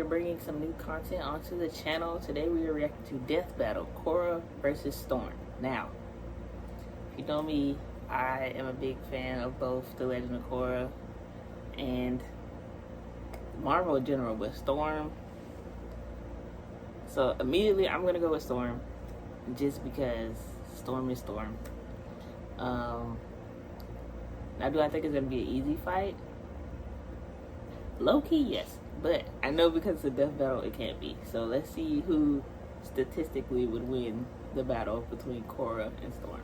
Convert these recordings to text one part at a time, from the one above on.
We're bringing some new content onto the channel. Today we are reacting to Death Battle Korra versus Storm. Now, if you know me, I am a big fan of both The Legend of Korra and Marvel in general, but Storm. So immediately I'm gonna go with Storm, just because Storm is Storm. Now, do I think it's gonna be an easy fight? Low key, yes. But I know because it's a death battle, it can't be. So let's see who statistically would win the battle between Korra and Storm.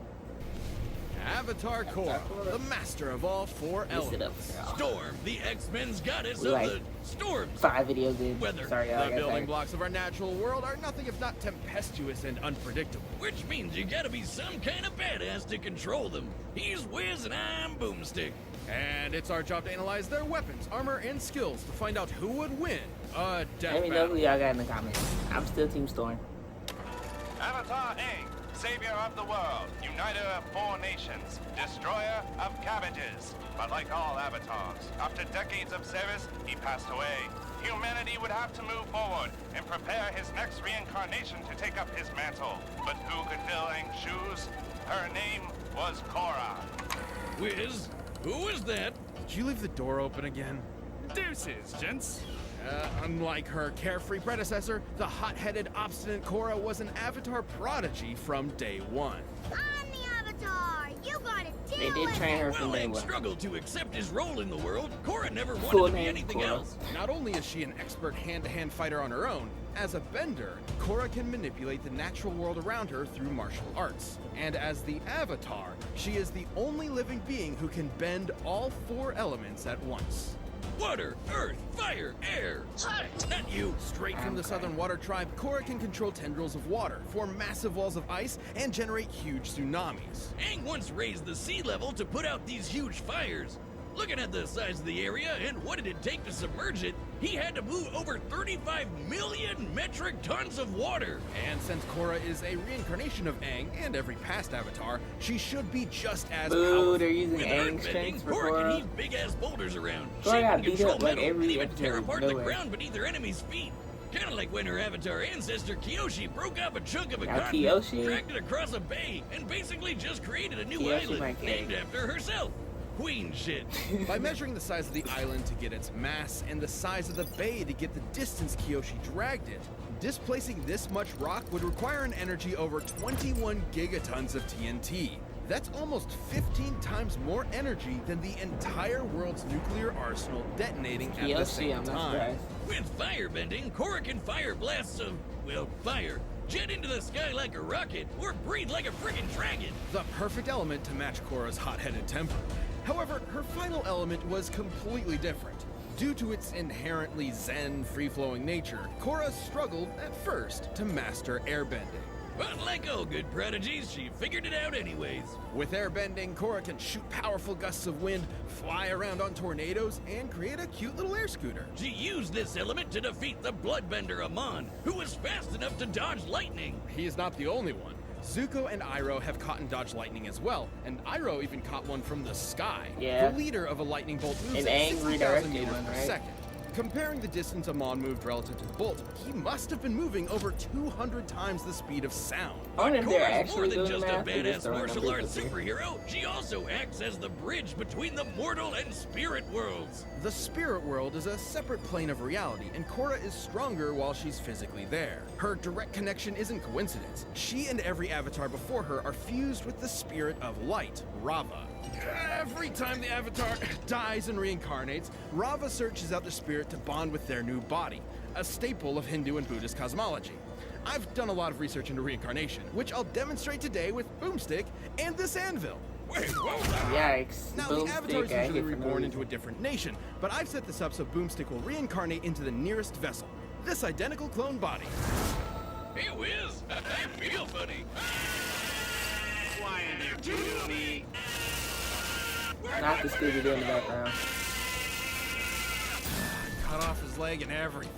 Avatar Korra, the master of all four elements. Storm, the X-Men's goddess We of like the storms. 5 videos in. Weather. Sorry, y'all. The building blocks of our natural world are nothing if not tempestuous and unpredictable. Which means you gotta be some kind of badass to control them. He's Wiz and I'm Boomstick. And it's our job to analyze their weapons, armor, and skills to find out who would win a death Let me know battle. who y'all got in the comments. I'm still Team Storm. Avatar Aang, savior of the world, uniter of 4 nations, destroyer of cabbages. But like all avatars, after decades of service, he passed away. Humanity would have to move forward and prepare his next reincarnation to take up his mantle. But who could fill Aang's shoes? Her name was Korra. Wiz, who is that? Did you leave the door open again? Deuces, gents. Unlike her carefree predecessor, the hot-headed, obstinate Korra was an Avatar prodigy from day one. I'm the Avatar. You gotta deal They did with train it. her from Well, day Aang one. struggled to accept his role in the world. Korra never wanted Cool to be name, anything Korra. else. Not only is she an expert hand-to-hand fighter on her own, as a bender, Korra can manipulate the natural world around her through martial arts. And as the Avatar, she is the only living being who can bend all 4 elements at once. Water, earth, fire, air. Not you. Straight from the Southern Water Tribe, Korra can control tendrils of water, form massive walls of ice, and generate huge tsunamis. Aang once raised the sea level to put out these huge fires. Looking at the size of the area and what did it take to submerge it, he had to move over 35 million metric tons of water. And since Korra is a reincarnation of Aang and every past Avatar, she should be just as Boo, powerful. they're using With Aang earthbending, strength for Korra can Korra. heave big-ass boulders around. Korra She got can beat control up, like, metal every and even tear episode, apart no the way. ground beneath her enemy's feet. Kind of like when her Avatar ancestor Kyoshi broke up a chunk of a Now, continent, Kyoshi- dragged it across a bay, and basically just created a new Kyoshi island might get named after herself. Queen shit. By measuring the size of the island to get its mass and the size of the bay to get the distance Kyoshi dragged it, displacing this much rock would require an energy over 21 gigatons of TNT. That's almost 15 times more energy than the entire world's nuclear arsenal detonating at the Kyoshi, same I'm not time. surprised. With firebending, Korra can fire blasts of, well, fire, jet into the sky like a rocket, or breathe like a friggin' dragon. The perfect element to match Korra's hot-headed temper. However, her final element was completely different. Due to its inherently zen, free-flowing nature, Korra struggled at first to master airbending. But like all good prodigies, she figured it out anyways. With airbending, Korra can shoot powerful gusts of wind, fly around on tornadoes, and create a cute little air scooter. She used this element to defeat the bloodbender Amon, who was fast enough to dodge lightning. He is not the only one. Zuko and Iroh have caught and dodged lightning as well, and Iroh even caught one from the sky. Yeah. The leader of a lightning bolt moves An at angry 60,000 directed meters one, per right? second. Comparing the distance Amon moved relative to the bolt, he must have been moving over 200 times the speed of sound. I wonder if they're Korra's more actually than doing just a math. They're just badass throwing martial numbers arts up there. superhero, she also acts as the bridge between the mortal and spirit worlds. The spirit world is a separate plane of reality, and Korra is stronger while she's physically there. Her direct connection isn't coincidence. She and every avatar before her are fused with the spirit of light, Rava. Every time the avatar dies and reincarnates, Rava searches out the spirit to bond with their new body, a staple of Hindu and Buddhist cosmology. I've done a lot of research into reincarnation, which I'll demonstrate today with Boomstick and this anvil. Wait, whoa, Yikes. Now, the Boomstick, Avatar is I usually hate for no reborn into a reason. different nation, but I've set this up so Boomstick will reincarnate into the nearest vessel, this identical clone body. hey Wiz, I feel funny. Why did you do me? Not the Scooby-Doo in the background. Cut off his leg and everything.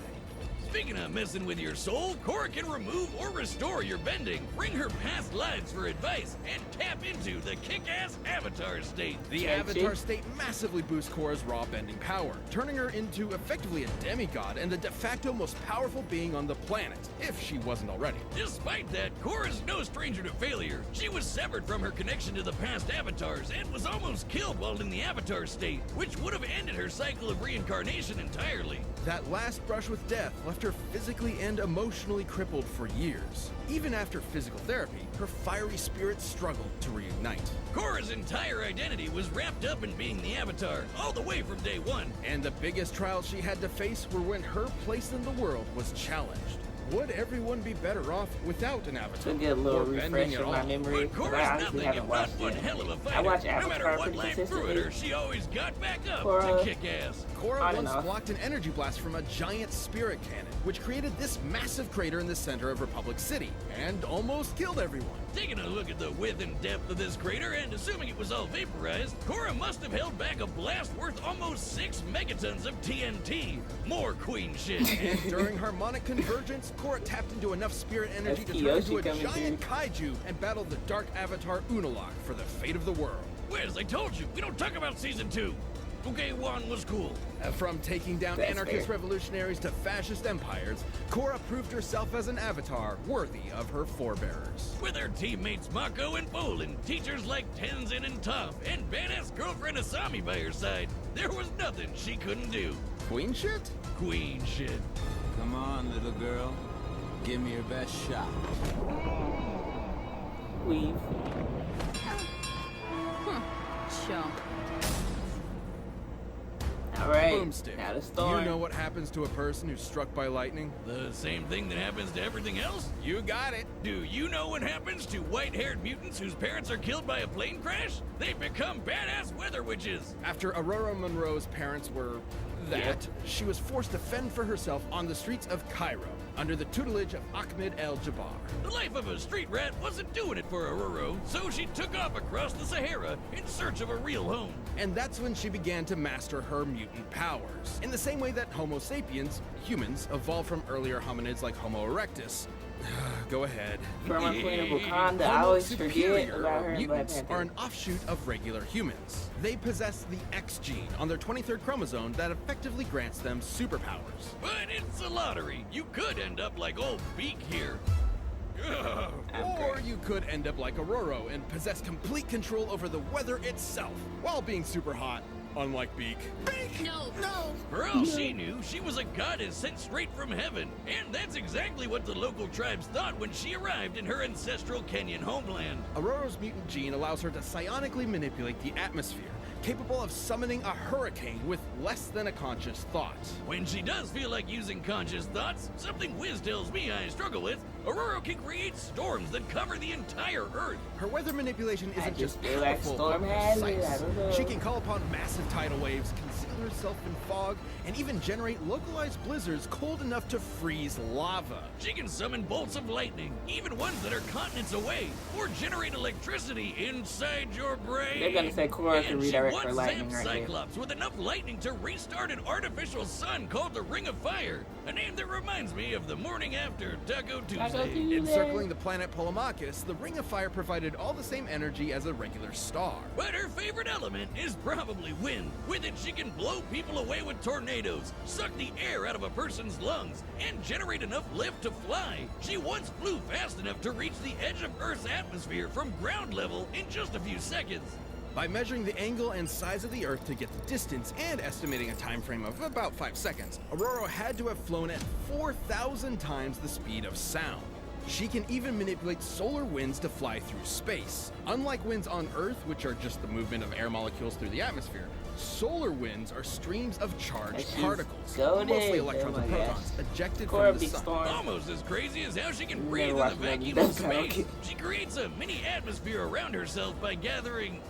Speaking of messing with your soul, Korra can remove or restore your bending, bring her past lives for advice, and tap into the kick-ass Avatar state. The Avatar state massively boosts Korra's raw bending power, turning her into effectively a demigod and the de facto most powerful being on the planet, if she wasn't already. Despite that, Korra's no stranger to failure. She was severed from her connection to the past avatars and was almost killed while in the Avatar state, which would have ended her cycle of reincarnation entirely. That last brush with death left her physically and emotionally crippled for years. Even after physical therapy, her fiery spirit struggled to reignite. Korra's entire identity was wrapped up in being the Avatar, all the way from day one. And the biggest trials she had to face were when her place in the world was challenged. Would everyone be better off without an avatar? To get a little or bending refresh at in my all? memory, But because I Korra's honestly nothing haven't if watched not one it. hell of a fighter. I watch No matter Avatar what pretty life threw at consistently. her, she always got back up Korra- to kick ass. Korra On and once off. blocked an energy blast from a giant spirit cannon, which created this massive crater in the center of Republic City, and almost killed everyone. Taking a look at the width and depth of this crater, and assuming it was all vaporized, Korra must have held back a blast worth almost 6 megatons of TNT. More queen shit. And during harmonic convergence, Korra tapped into enough spirit energy That's to turn into Kiyoshi a coming giant kaiju and battle the dark avatar Unalaq for the fate of the world. Wes, I told you, we don't talk about season 2. Okay, 1 was cool. From taking down That's anarchist fair. revolutionaries to fascist empires, Korra proved herself as an avatar worthy of her forebearers. With her teammates Mako and Bolin, teachers like Tenzin and Toph, and badass girlfriend Asami by her side, there was nothing she couldn't do. Queen shit? Queen shit. Come on, little girl. Give me your best shot. Weave. Chump. Alright, Boomstick. now the Do storm. you know what happens to a person who's struck by lightning? The same thing that happens to everything else? You got it. Do you know what happens to white-haired mutants whose parents are killed by a plane crash? They become badass weather witches. After Aurora Monroe's parents were she was forced to fend for herself on the streets of Cairo under the tutelage of Ahmed El-Jabbar. The life of a street rat wasn't doing it for Aurora, so she took off across the Sahara in search of a real home. And that's when she began to master her mutant powers. In the same way that Homo sapiens, humans, evolved from earlier hominids like Homo erectus. Go ahead. From my queen of Wakanda, I Homo always forget superior, about or her in Black mutants, Panther. are an offshoot of regular humans. They possess the X gene on their 23rd chromosome that effectively grants them superpowers. But it's a lottery. You could end up like old Beak here. Ugh. Or you could end up like Aurora and possess complete control over the weather itself, while being super hot, unlike Beak. Beak! No. No! For all she knew, she was a goddess sent straight from heaven. And that's exactly what the local tribes thought when she arrived in her ancestral Kenyan homeland. Aurora's mutant gene allows her to psionically manipulate the atmosphere, capable of summoning a hurricane with less than a conscious thought. When she does feel like using conscious thoughts, something Wiz tells me I struggle with, Aurora can create storms that cover the entire Earth. Her weather manipulation I isn't just just feel like powerful, Storm but has it, I precise. don't know. She can call upon massive tidal waves, conceal herself in fog, and even generate localized blizzards cold enough to freeze lava. She can summon bolts of lightning, even ones that are continents away, or generate electricity inside your brain. They're gonna say Korra can And redirect she her once lightning zapped right there. Cyclops with enough lightning to restart an artificial sun called the Ring of Fire, a name that reminds me of the morning after Taco Tuesday. Encircling the planet Polemarchus, the Ring of Fire provided all the same energy as a regular star. But her favorite element is probably wind. With it, she can blow people away with tornadoes, suck the air out of a person's lungs, and generate enough lift to fly. She once flew fast enough to reach the edge of Earth's atmosphere from ground level in just a few seconds. By measuring the angle and size of the Earth to get the distance and estimating a time frame of about 5 seconds, Aurora had to have flown at 4,000 times the speed of sound. She can even manipulate solar winds to fly through space. Unlike winds on Earth, which are just the movement of air molecules through the atmosphere, solar winds are streams of charged She's particles, goated. mostly electrons Oh and my protons, ejected Korra from the Big sun. Storm. Almost as crazy as how she can Never breathe in the watched that vacuum movie. of That's space. okay. She creates a mini atmosphere around herself by gathering,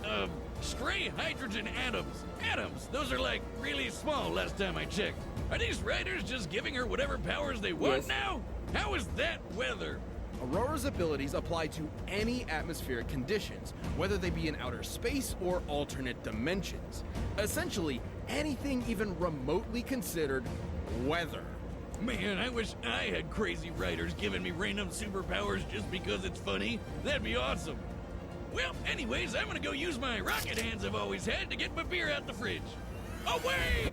stray hydrogen atoms. Atoms, those are like really small last time I checked. Are these writers just giving her whatever powers they want Yes. now? How is that weather? Aurora's abilities apply to any atmospheric conditions, whether they be in outer space or alternate dimensions. Essentially, anything even remotely considered weather. Man, I wish I had crazy writers giving me random superpowers just because it's funny. That'd be awesome. Well, anyways, I'm gonna go use my rocket hands I've always had to get my beer out the fridge. Away!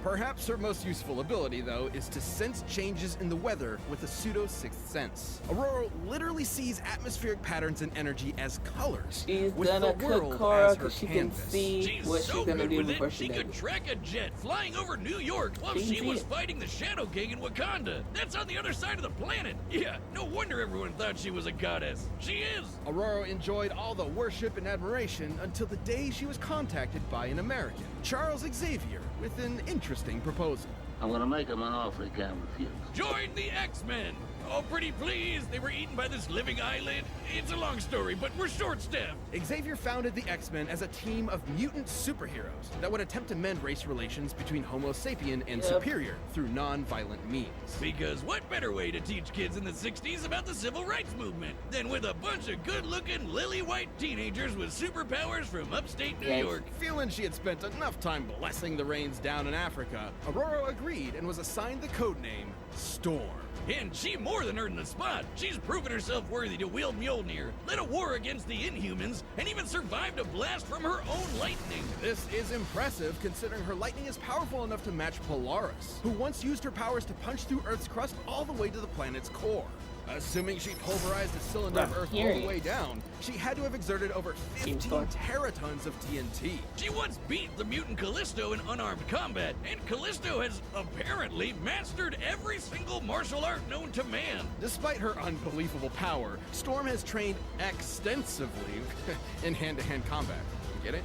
Perhaps her most useful ability, though, is to sense changes in the weather with a pseudo-sixth sense. Aurora literally sees atmospheric patterns and energy as colors, She's with gonna the world cook Korra as her because she can canvas. see She's what so she's gonna good do with before it, she she does could it. track a jet flying over New York while She she can was see it. fighting the Shadow King in Wakanda. That's on the other side of the planet. Yeah, no wonder everyone thought she was a goddess. She is. Aurora enjoyed all the worship and admiration until the day she was contacted by an American, Charles Xavier, with an interesting proposal. I'm gonna make him an offer he can't refuse. Join the X-Men. Oh, pretty please. They were eaten by this living eyelid. It's a long story, but we're short-staffed. Xavier founded the X-Men as a team of mutant superheroes that would attempt to mend race relations between Homo sapien and superior through non-violent means. Because what better way to teach kids in the 60s about the civil rights movement than with a bunch of good-looking lily-white teenagers with superpowers from upstate New York? Feeling she had spent enough time blessing the rains down in Africa, Aurora agreed and was assigned the codename Storm. And she more than earned the spot. She's proven herself worthy to wield Mjolnir, led a war against the Inhumans, and even survived a blast from her own lightning. This is impressive considering her lightning is powerful enough to match Polaris, who once used her powers to punch through Earth's crust all the way to the planet's core. Assuming she pulverized a cylinder of Earth all the way down, she had to have exerted over 15 teratons of TNT. She once beat the mutant Callisto in unarmed combat, and Callisto has apparently mastered every single martial art known to man. Despite her unbelievable power, Storm has trained extensively in hand-to-hand combat. Get it?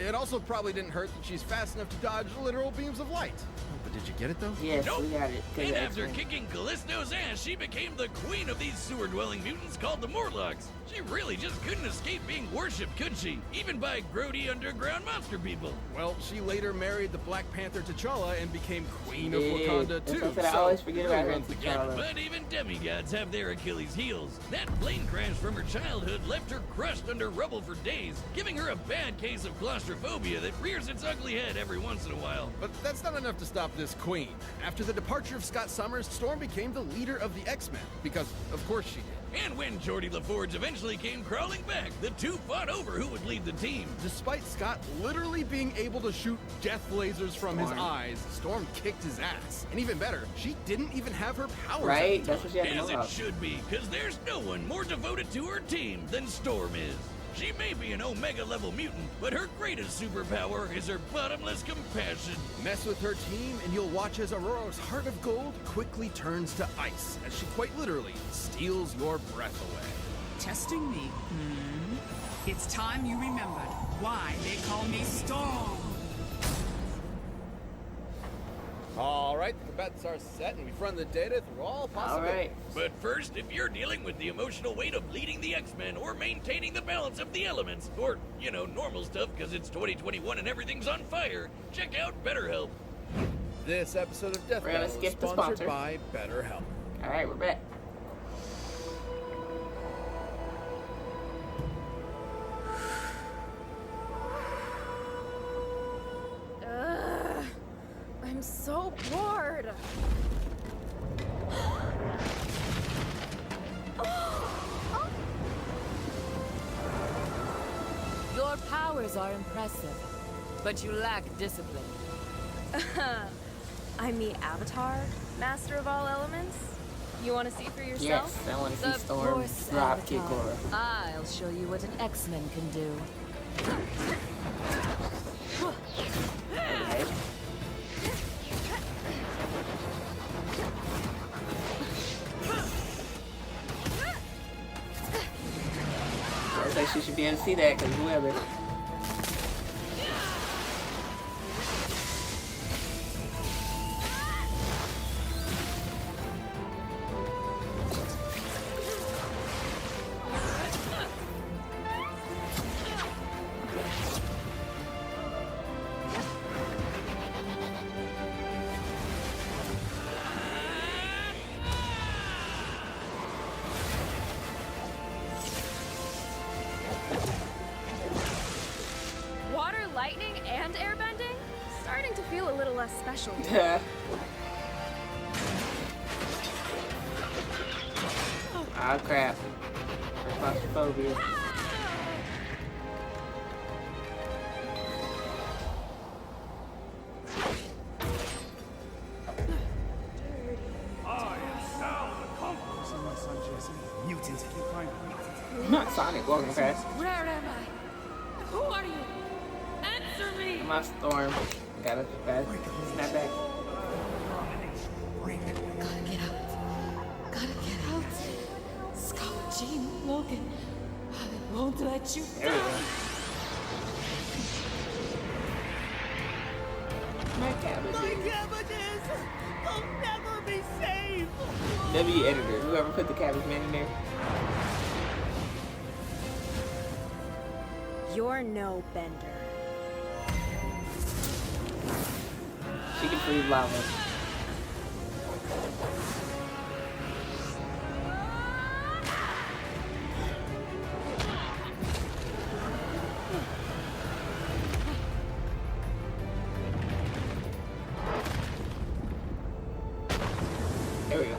It also probably didn't hurt that she's fast enough to dodge literal beams of light. But did you get it, though? Yes, Nope. we got it. And after kicking Callisto's ass, she became the queen of these sewer-dwelling mutants called the Morlocks. She really just couldn't escape being worshipped, could she? Even by grody underground monster people. Well, she later married the Black Panther T'Challa and became queen of Yeah, Wakanda, that's too. something I always forget about her, runs the T'Challa. gamut. But even demigods have their Achilles heels. That plane crash from her childhood left her crushed under rubble for days, giving her a bad case of claustrophobia that rears its ugly head every once in a while. But that's not enough to stop this queen. After the departure of Scott Summers, Storm became the leader of the X-Men, because of course she did. And when Geordie LaForge eventually came crawling back, the two fought over who would lead the team. Despite Scott literally being able to shoot death lasers from his eyes, Storm kicked his ass. And even better, she didn't even have her powers. Right? That's what she had to As know it about. should be, because there's no one more devoted to her team than Storm is. She may be an Omega-level mutant, but her greatest superpower is her bottomless compassion. Mess with her team, and you'll watch as Aurora's heart of gold quickly turns to ice, as she quite literally steals your breath away. Testing me, It's time you remembered why they call me Storm. All right, the bets are set, and we've run the data through all possibilities. All right. But first, if you're dealing with the emotional weight of leading the X-Men or maintaining the balance of the elements, or, you know, normal stuff because it's 2021 and everything's on fire, check out BetterHelp. This episode of Death We're gonna Battle is skip the sponsored sponsor. by BetterHelp. All right, we're back. I'm so bored. Your powers are impressive, but you lack discipline. I'm the Avatar, master of all elements. You want to see for yourself? Yes, I want to see Of Storm course, drop kick Avatar. Korra. I'll show you what an X-Men can do. Okay. Looks like she should be able to see that because whoever. less special. Ah, crap. Claustrophobia. Mutants keep finding me. Not Sonic walking fast. Where am I? Who are you? Answer me! My Storm. Got it fast. Snap back. Gotta get out. Gotta get out. Scott, Jean, Logan. I won't let you There we down. go. My cabbages. They'll never be saved. W editor. Whoever put the cabbage man in there. You're no bender. She can freeze lava. There we go.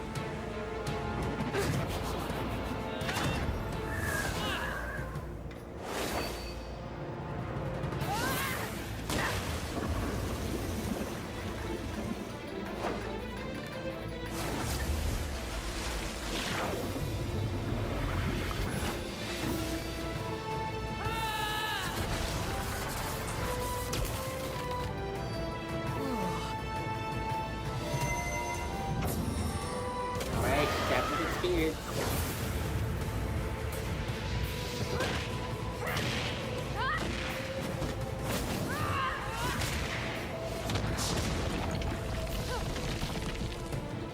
Alright, captain the spirits.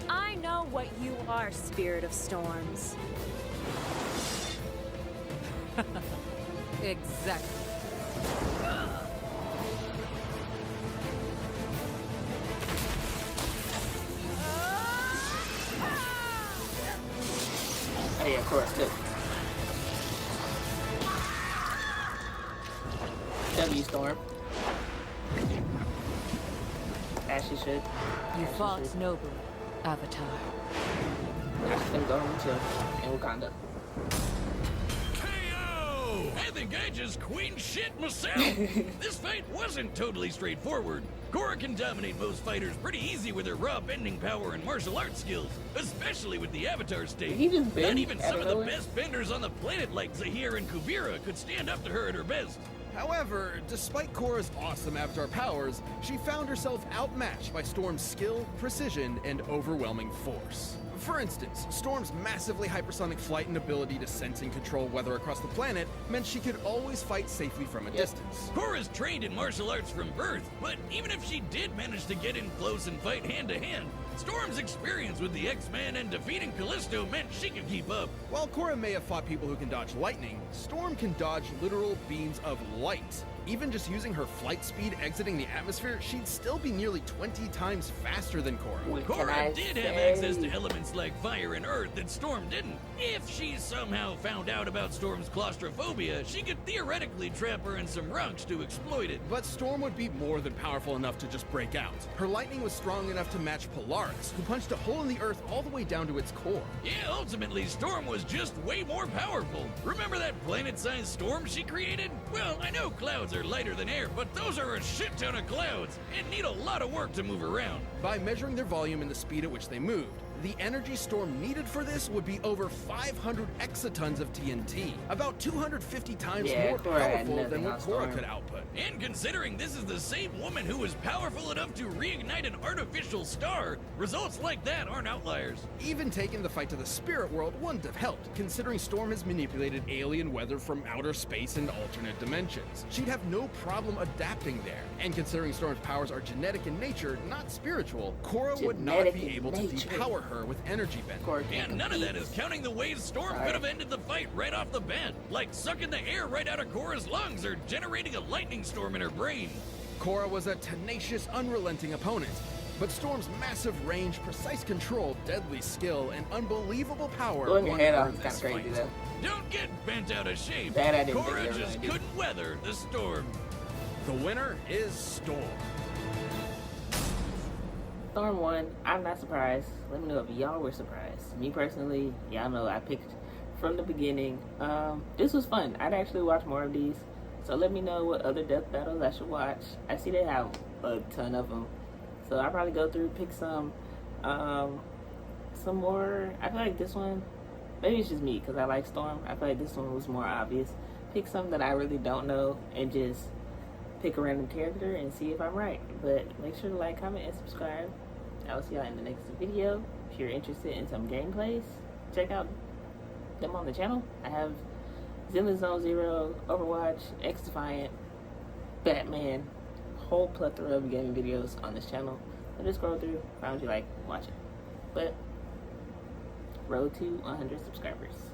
I know what you are, Spirit of Storms. Exactly. Oh yeah, of course, good. W Storm. As she should. You As she fought should. nobly, Avatar. Watch them go home chill in Wakanda. KO! I think I just queen shit myself. This fight wasn't totally straightforward. Korra can dominate most fighters pretty easy with her raw bending power and martial arts skills, especially with the Avatar state. Did he just bend Not even out some of of the nowhere? best benders on the planet like Zahir and Kuvira could stand up to her at her best. However, despite Korra's awesome Avatar powers, she found herself outmatched by Storm's skill, precision, and overwhelming force. For instance, Storm's massively hypersonic flight and ability to sense and control weather across the planet meant she could always fight safely from a distance. Korra's trained in martial arts from birth, but even if she did manage to get in close and fight hand to hand, Storm's experience with the X-Men and defeating Callisto meant she could keep up. While Korra may have fought people who can dodge lightning, Storm can dodge literal beams of light. Even just using her flight speed exiting the atmosphere, she'd still be nearly 20 times faster than Korra. What can I Korra did have say? access to elements like fire and earth that Storm didn't. If she somehow found out about Storm's claustrophobia, she could theoretically trap her in some rocks to exploit it. But Storm would be more than powerful enough to just break out. Her lightning was strong enough to match Polaris, who punched a hole in the earth all the way down to its core. Yeah, ultimately, Storm was just way more powerful. Remember that planet-sized storm she created? Well, I know clouds are lighter than air, but those are a shit ton of clouds and need a lot of work to move around. By measuring their volume and the speed at which they moved, the energy Storm needed for this would be over 500 exatons of TNT, about 250 times Yeah, more Korra had powerful nothing than what on Korra Storm. could output. And considering this is the same woman who was powerful enough to reignite an artificial star, results like that aren't outliers. Even taking the fight to the spirit world wouldn't have helped, considering Storm has manipulated alien weather from outer space and alternate dimensions. She'd have no problem adapting there. And considering Storm's powers are genetic in nature, not spiritual, Korra would not Genetic be in able to nature. depower her with energy bending. Korra can't And none of compete. that is counting the ways Storm Sorry. could have ended the fight right off the bat, like sucking the air right out of Korra's lungs or generating a lightning storm in her brain. Korra was a tenacious, unrelenting opponent, but Storm's massive range, precise control, deadly skill, and unbelievable power Going won ahead her off is this kind of crazy fight. though. Don't get bent out of shape. That I didn't think Korra they were just gonna do. couldn't weather the storm. The winner is Storm. Storm won. I'm not surprised. Let me know if y'all were surprised. Me personally, y'all know I picked from the beginning. This was fun. I'd actually watch more of these. So let me know what other death battles I should watch. I see they have a ton of them. So I'll probably go through, pick some more. I feel like this one, maybe it's just me because I like Storm. I feel like this one was more obvious. Pick some that I really don't know and just pick a random character and see if I'm right. But make sure to like, comment, and subscribe. I will see y'all in the next video. If you're interested in some gameplays, check out them on the channel. I have Zilla Zone Zero, Overwatch, X Defiant, Batman, whole plethora of gaming videos on this channel. So just scroll through, find what you like, watch it. But road to 100 subscribers.